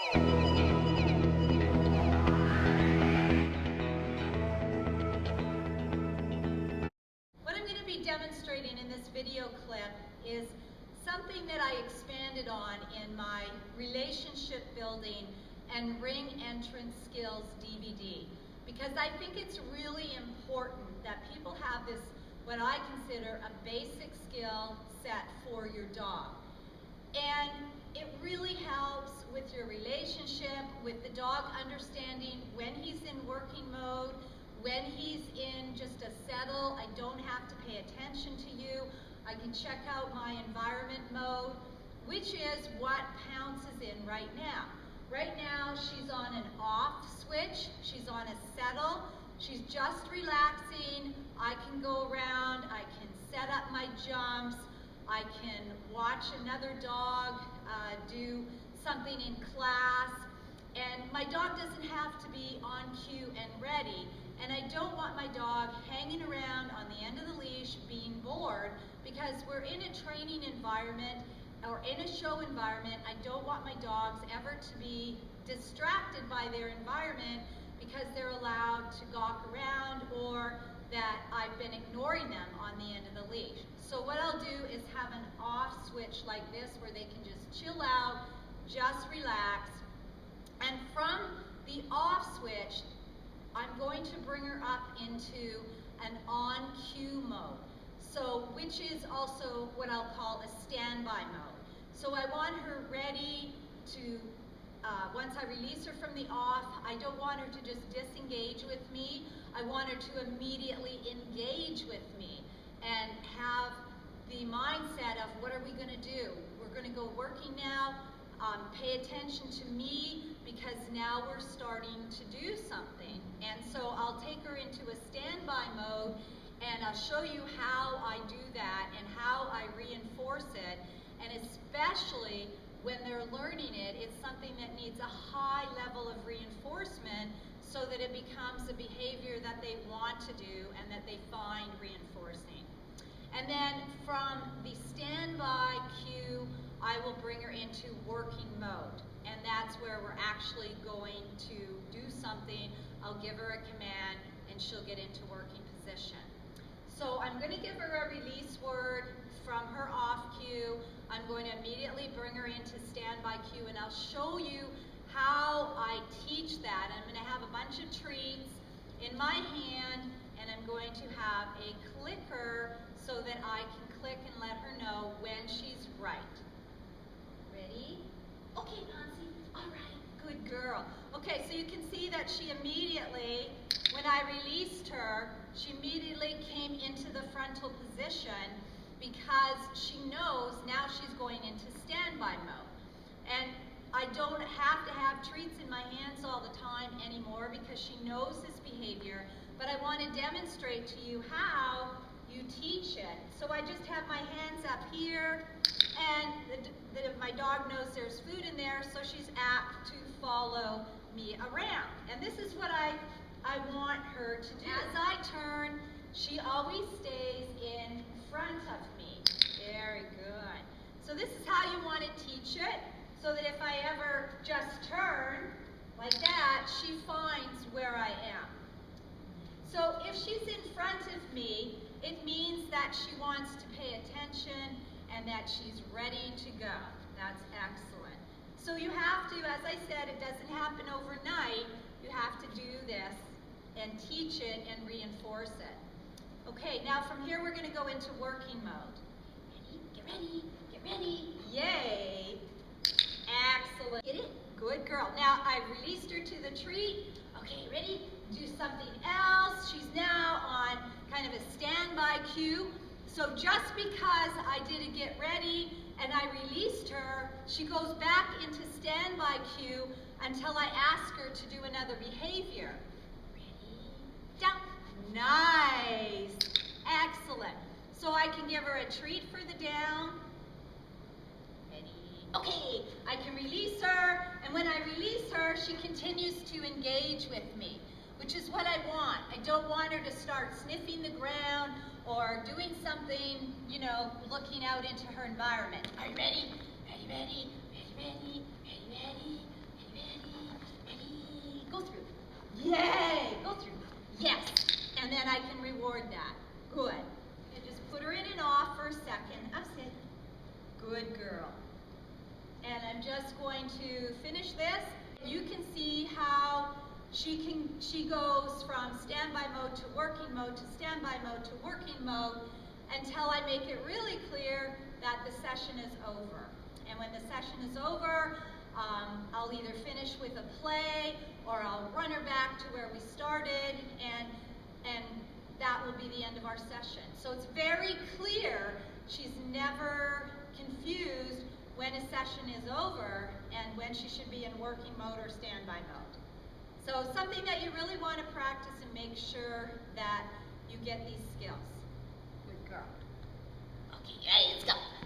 What I'm going to be demonstrating in this video clip is something that I expanded on in my relationship building and ring entrance skills DVD, because I think it's really important that people have this, what I consider a basic skill set for your dog. And it really helps with your relationship, with the dog understanding when he's in working mode, when he's in just a settle, I don't have to pay attention to you. I can check out my environment mode, which is what Pounce is in right now. Right now, she's on an off switch. She's on a settle. She's just relaxing. I can go around. I can set up my jumps. I can watch another dog do something in class. And my dog doesn't have to be on cue and ready. And I don't want my dog hanging around on the end of the leash being bored, because we're in a training environment or in a show environment. I don't want my dogs ever to be distracted by their environment because they're allowed to gawk around or that I've been ignoring them on the end of the leash. So what I'll do is have an off switch like this where they can just chill out, just relax. And from the off switch, I'm going to bring her up into an on cue mode. So, which is also what I'll call a standby mode. So I want her ready to, once I release her from the off, I don't want her to just disengage with me. I want her to immediately engage with me and have the mindset of what are we going to do? We're going to go working now. Pay attention to me because now we're starting to do something. And so I'll take her into a standby mode and I'll show you how I do that and how I reinforce it. And especially when they're learning it, it's something that needs a high level of reinforcement so that it becomes a behavior that they want to do and that they find reinforcing. And then from the standby cue, I will bring her into working mode. And that's where we're actually going to do something. I'll give her a command and she'll get into working position. So I'm going to give her a release word from her off cue. I'm going to immediately bring her into standby cue and I'll show you how I teach that. I'm going to have a bunch of treats in my hand and I'm going to have a clicker so that I can click and let her know when she's right. Ready? Okay, Nancy. All right. Good girl. Okay, so you can see that she immediately, when I released her, she immediately came into the frontal position because she knows now she's going into standby mode. And I don't have to have treats in my hands all the time anymore because she knows this behavior, but I want to demonstrate to you how you teach it. So I just have my hands up here, and my dog knows there's food in there, so she's apt to follow me around. And this is what I want her to do. As I turn, she always stays in front of me. Very good. So this is how you want to teach it, so that if I ever just turn like that, she finds where I am. So if she's in front of me, it means that she wants to pay attention and that she's ready to go. That's excellent. So you have to, as I said, it doesn't happen overnight. You have to do this and teach it and reinforce it. Okay, now from here we're going to go into working mode. Ready? Get ready. Get ready. Yay. Excellent. Get it? Good girl. Now I released her to the treat. Okay, ready? Do something else. She's now on kind of a standby cue. So just because I did a get ready and I released her, she goes back into standby cue until I ask her to do another behavior. Ready? Down. Nice. Excellent. So I can give her a treat for the down. Ready? Okay, I can release her, and when I release her, she continues to engage with me, which is what I want. I don't want her to start sniffing the ground or doing something, you know, looking out into her environment. Are you ready? Ready, ready, ready, ready, ready, ready, ready, going to finish this. You can see how she goes from standby mode to working mode to standby mode to working mode until I make it really clear that the session is over. And when the session is over, I'll either finish with a play or I'll run her back to where we started, and that will be the end of our session. So it's very clear. She's never confused when a session is over and when she should be in working mode or standby mode. So something that you really want to practice and make sure that you get these skills. Good girl. Okay, let's go.